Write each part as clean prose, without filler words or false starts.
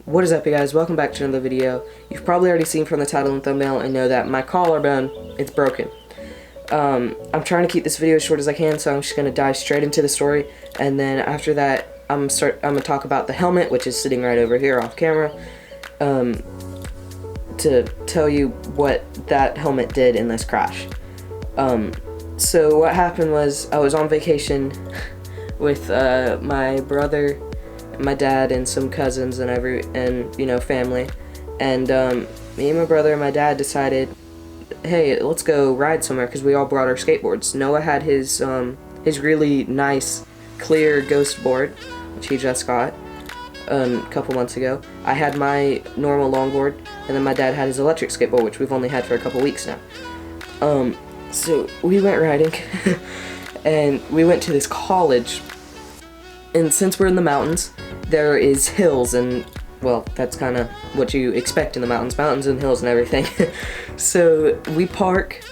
What is up, you guys? Welcome back to another video. You've probably already seen from the title and thumbnail and know that my collarbone, it's broken. I'm trying to keep this video as short as I can, so I'm just going to dive straight into the story, and then after that, I'm going to talk about the helmet, which is sitting right over here off camera, to tell you what that helmet did in this crash. So what happened was, I was on vacation with my brother, my dad, and some cousins and family, and me and my brother and my dad decided, hey, let's go ride somewhere, because we all brought our skateboards. Noah had his really nice clear ghost board, which he just got a couple months ago. I had my normal longboard, and then my dad had his electric skateboard, which we've only had for a couple weeks now. So we went riding and we went to this college, and since we're in the mountains, there is hills, and well, that's kind of what you expect in the mountains and hills and everything. So we park,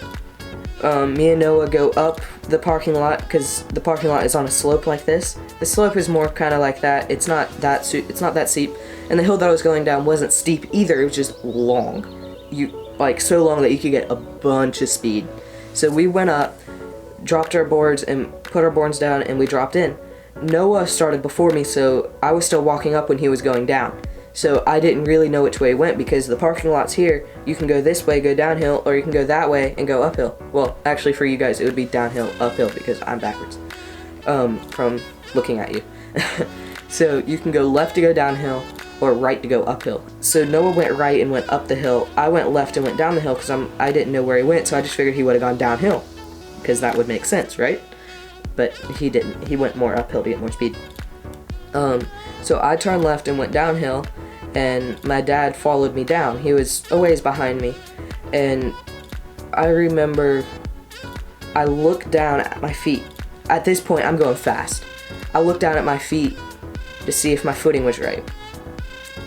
me and Noah go up the parking lot, because the parking lot is on a slope like this. The slope is more kind of like that. It's not that steep, and the hill that I was going down wasn't steep either. It was just long, so long that you could get a bunch of speed. So we went up, dropped our boards, and put our boards down, and we dropped in. Noah started before me, so I was still walking up when he was going down. So I didn't really know which way he went, because the parking lot's here. You can go this way, go downhill, or you can go that way and go uphill. Well, actually for you guys, it would be downhill, uphill, because I'm backwards from looking at you. So you can go left to go downhill, or right to go uphill. So Noah went right and went up the hill. I went left and went down the hill, because I didn't know where he went, so I just figured he would have gone downhill, because that would make sense, right? But he didn't. He went more uphill to get more speed. So I turned left and went downhill, and my dad followed me down. He was a ways behind me, and I remember I looked down at my feet. At this point, I'm going fast. I looked down at my feet to see if my footing was right.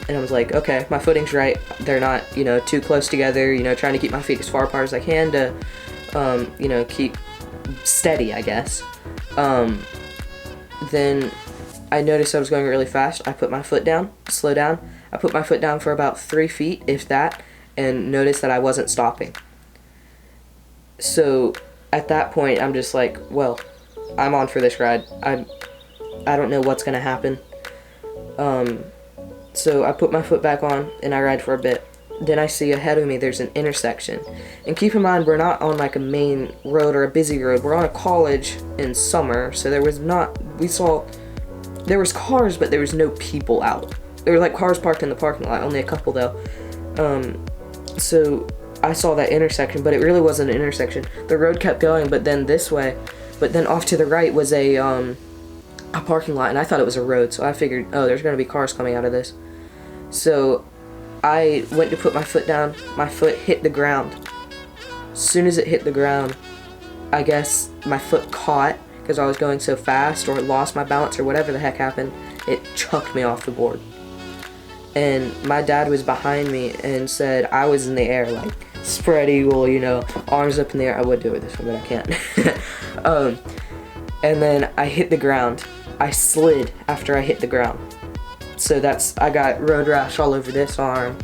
And I was like, okay, my footing's right. They're not, too close together, trying to keep my feet as far apart as I can to, keep steady, I guess. Then I noticed I was going really fast. I put my foot down, slow down. I put my foot down for about 3 feet, if that, and noticed that I wasn't stopping. So at that point, I'm just like, well, I'm on for this ride. I don't know what's gonna happen. So I put my foot back on and I ride for a bit. Then I see ahead of me there's an intersection. And keep in mind, we're not on like a main road or a busy road. We're on a college in summer, so there was cars, but there was no people out. There were like cars parked in the parking lot, only a couple though. So I saw that intersection, but it really wasn't an intersection. The road kept going, but then this way, but then off to the right was a parking lot, and I thought it was a road, so I figured, oh, there's gonna be cars coming out of this. So I went to put my foot down, my foot hit the ground. As soon as it hit the ground, I guess my foot caught, because I was going so fast, or lost my balance, or whatever the heck happened. It chucked me off the board. And my dad was behind me and said I was in the air, like, spread eagle, arms up in the air. I would do it this one, but I can't. And then I hit the ground. I slid after I hit the ground. So I got road rash all over this arm,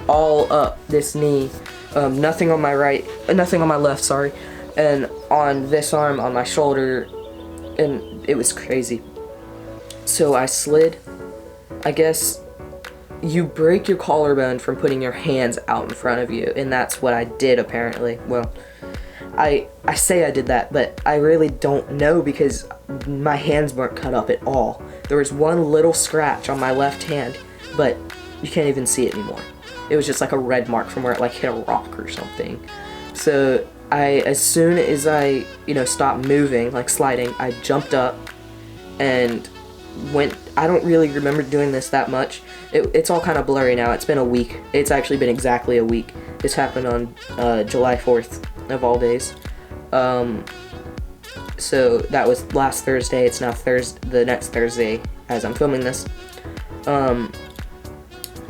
all up this knee, nothing on my left, sorry, and on this arm, on my shoulder, and it was crazy. So I slid. I guess you break your collarbone from putting your hands out in front of you, and that's what I did apparently. Well, I say I did that, but I really don't know, because my hands weren't cut up at all. There was one little scratch on my left hand, but you can't even see it anymore. It was just like a red mark from where it like hit a rock or something. So as soon as I, stopped moving, like sliding, I jumped up and went. I don't really remember doing this that much. It's all kind of blurry now. It's been a week. It's actually been exactly a week. This happened on July 4th of all days. So that was last Thursday. It's now the next Thursday as I'm filming this.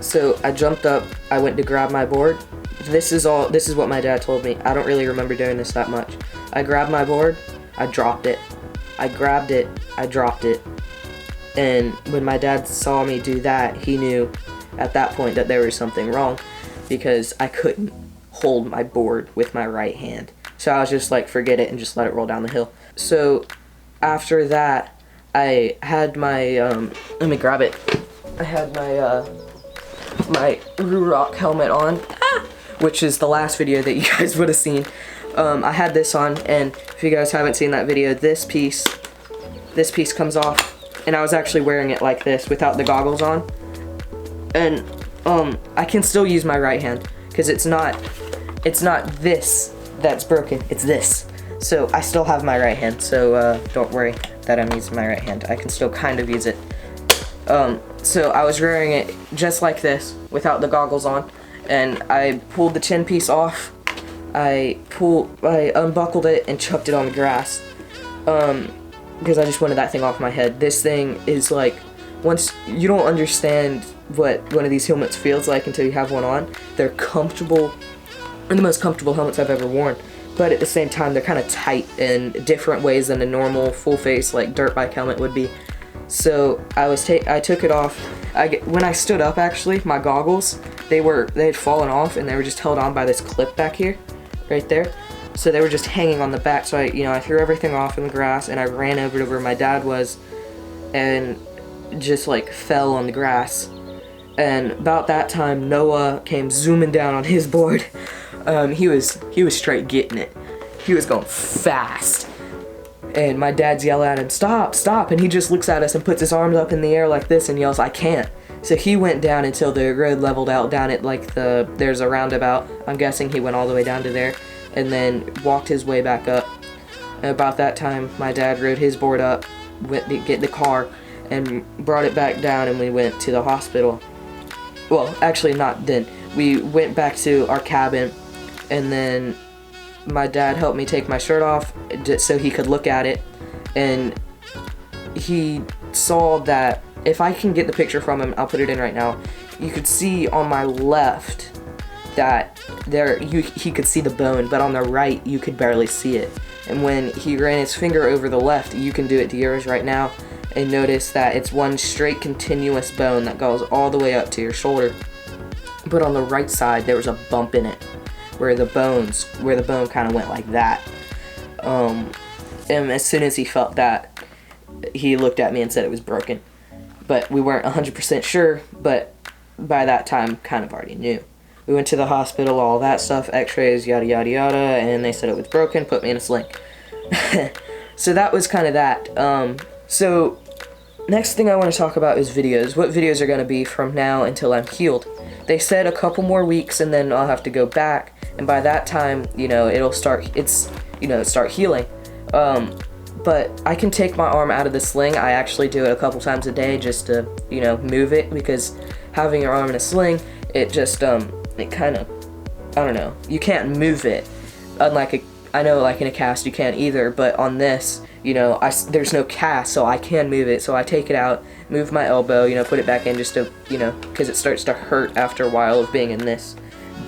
So I jumped up. I went to grab my board. This is what my dad told me. I don't really remember doing this that much. I grabbed my board. I dropped it. I grabbed it. I dropped it. And when my dad saw me do that, he knew at that point that there was something wrong, because I couldn't hold my board with my right hand. So I was just like, forget it, and just let it roll down the hill. So after that, I had my, let me grab it. I had my, my ruroc helmet on, which is the last video that you guys would have seen. I had this on, and if you guys haven't seen that video, this piece comes off, and I was actually wearing it like this without the goggles on. And I can still use my right hand, because it's not this that's broken, it's this. So I still have my right hand, so don't worry that I'm using my right hand. I can still kind of use it. So I was wearing it just like this without the goggles on, and I pulled the chin piece off. I unbuckled it and chucked it on the grass, because I just wanted that thing off my head. This thing is like, once you don't understand what one of these helmets feels like until you have one on. They're comfortable, and the most comfortable helmets I've ever worn, but at the same time they're kind of tight in different ways than a normal full face like dirt bike helmet would be. So I took it off. When I stood up, actually, my goggles, they had fallen off, and they were just held on by this clip back here, right there. So they were just hanging on the back. So I threw everything off in the grass, and I ran over to where my dad was, and just like fell on the grass. And about that time, Noah came zooming down on his board. He was straight getting it. He was going fast. And my dad's yelling at him, stop, stop, and he just looks at us and puts his arms up in the air like this and yells, I can't. So he went down until the road leveled out down at like there's a roundabout. I'm guessing he went all the way down to there, and then walked his way back up. And about that time, my dad rode his board up, went to get the car, and brought it back down, and we went to the hospital. Well, actually not then. We went back to our cabin, and then my dad helped me take my shirt off so he could look at it, and he saw that, if I can get the picture from him, I'll put it in right now, you could see on my left that he could see the bone, but on the right you could barely see it. And when he ran his finger over the left, you can do it to yours right now, and notice that it's one straight continuous bone that goes all the way up to your shoulder. But on the right side there was a bump in it, where the bone kind of went like that. And as soon as he felt that, he looked at me and said it was broken. But we weren't 100% sure, but by that time, kind of already knew. We went to the hospital, all that stuff, x-rays, yada yada yada, and they said it was broken, put me in a sling. So that was kind of that. So next thing I want to talk about is videos. What videos are going to be from now until I'm healed. They said a couple more weeks and then I'll have to go back, and by that time, it'll start healing. But I can take my arm out of the sling. I actually do it a couple times a day just to, move it, because having your arm in a sling, it just, it kind of, I don't know, you can't move it. Unlike I know like in a cast you can't either, but on this, there's no cast, so I can move it. So I take it out, move my elbow, put it back in just to, because it starts to hurt after a while of being in this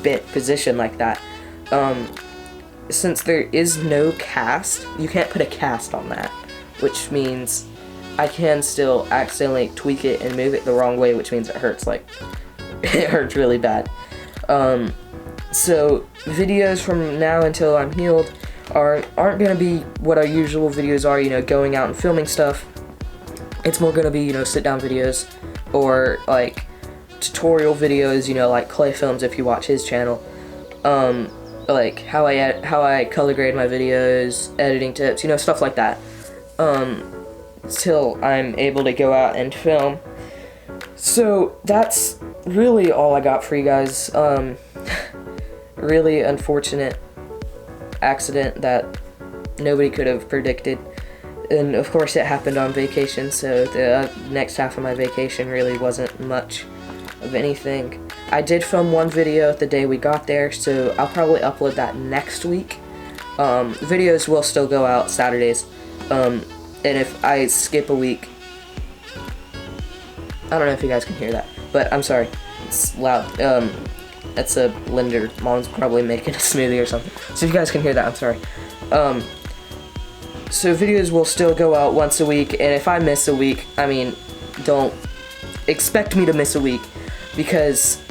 bent position like that. Since there is no cast, you can't put a cast on that, which means I can still accidentally tweak it and move it the wrong way, which means it hurts, like, it hurts really bad. So videos from now until I'm healed aren't going to be what our usual videos are, going out and filming stuff. It's more going to be, sit down videos, or like tutorial videos, like Clay Films if you watch his channel. Like how I color grade my videos, editing tips, stuff like that. Till I'm able to go out and film. So that's really all I got for you guys. Really unfortunate accident that nobody could have predicted. And of course it happened on vacation, so the next half of my vacation really wasn't much of anything. I did film one video the day we got there, so I'll probably upload that next week. Videos will still go out Saturdays, and if I skip a week, I don't know if you guys can hear that, but I'm sorry, it's loud. That's a blender. Mom's probably making a smoothie or something, so if you guys can hear that, I'm sorry. So videos will still go out once a week, and if I miss a week, don't expect me to miss a week. because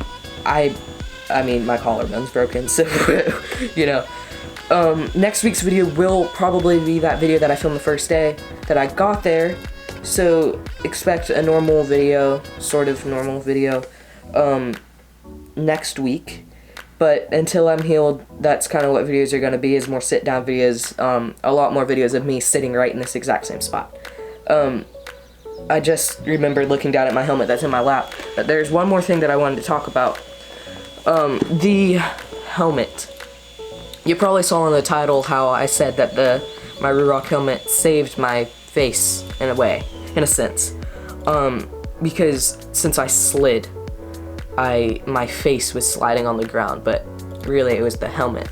I mean, my collarbone's broken, so, you know. Next week's video will probably be that video that I filmed the first day that I got there, so expect a normal video, sort of normal video, next week. But until I'm healed, that's kind of what videos are going to be, is more sit-down videos, a lot more videos of me sitting right in this exact same spot. I just remembered looking down at my helmet that's in my lap, but there's one more thing that I wanted to talk about. The helmet. You probably saw in the title how I said that my ruroc helmet saved my face in a way, in a sense. Because since I slid, my face was sliding on the ground, but really it was the helmet.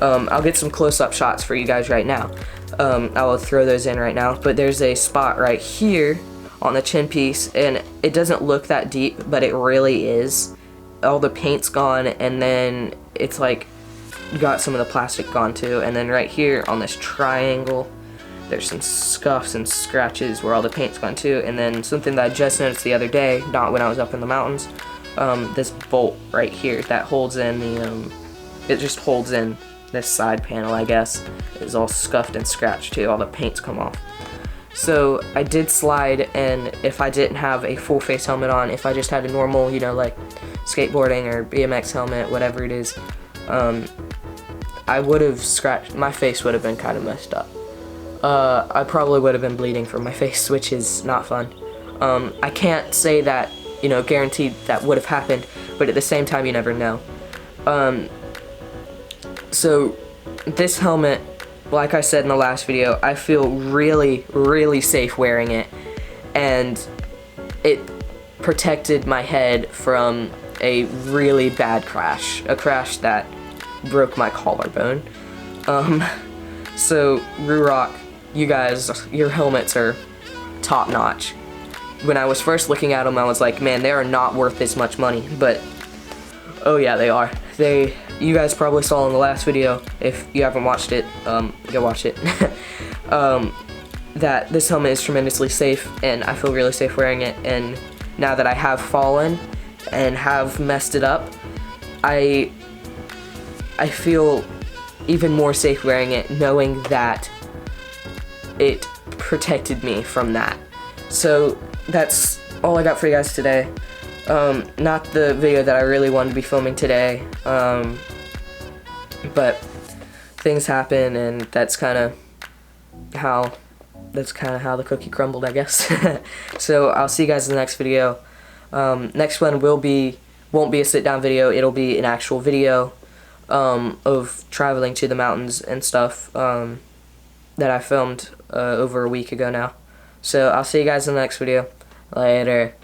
I'll get some close-up shots for you guys right now. I will throw those in right now, but there's a spot right here on the chin piece, and it doesn't look that deep, but it really is. All the paint's gone, and then it's like got some of the plastic gone too, and then right here on this triangle there's some scuffs and scratches where all the paint's gone too, and then something that I just noticed the other day, not when I was up in the mountains, this bolt right here that holds in the, it just holds in this side panel, I guess, is all scuffed and scratched too, all the paint's come off. So I did slide, and if I didn't have a full face helmet on, if I just had a normal, you know, like skateboarding or BMX helmet, whatever it is, I would have scratched, my face would have been kind of messed up. I probably would have been bleeding from my face, which is not fun. I can't say that, you know, guaranteed that would have happened, but at the same time, you never know. So this helmet, like I said in the last video, I feel really, really safe wearing it, and it protected my head from a really bad crash, a crash that broke my collarbone. So ruroc, you guys, your helmets are top notch. When I was first looking at them, I was like, man, they are not worth this much money, but oh yeah, they are. You guys probably saw in the last video, if you haven't watched it, go watch it, that this helmet is tremendously safe, and I feel really safe wearing it, and now that I have fallen and have messed it up, I feel even more safe wearing it, knowing that it protected me from that. So that's all I got for you guys today. Not the video that I really wanted to be filming today, but things happen, and that's kind of how the cookie crumbled, I guess. So I'll see you guys in the next video. Next one won't be a sit-down video. It'll be an actual video of traveling to the mountains and stuff that I filmed over a week ago now. So I'll see you guys in the next video. Later.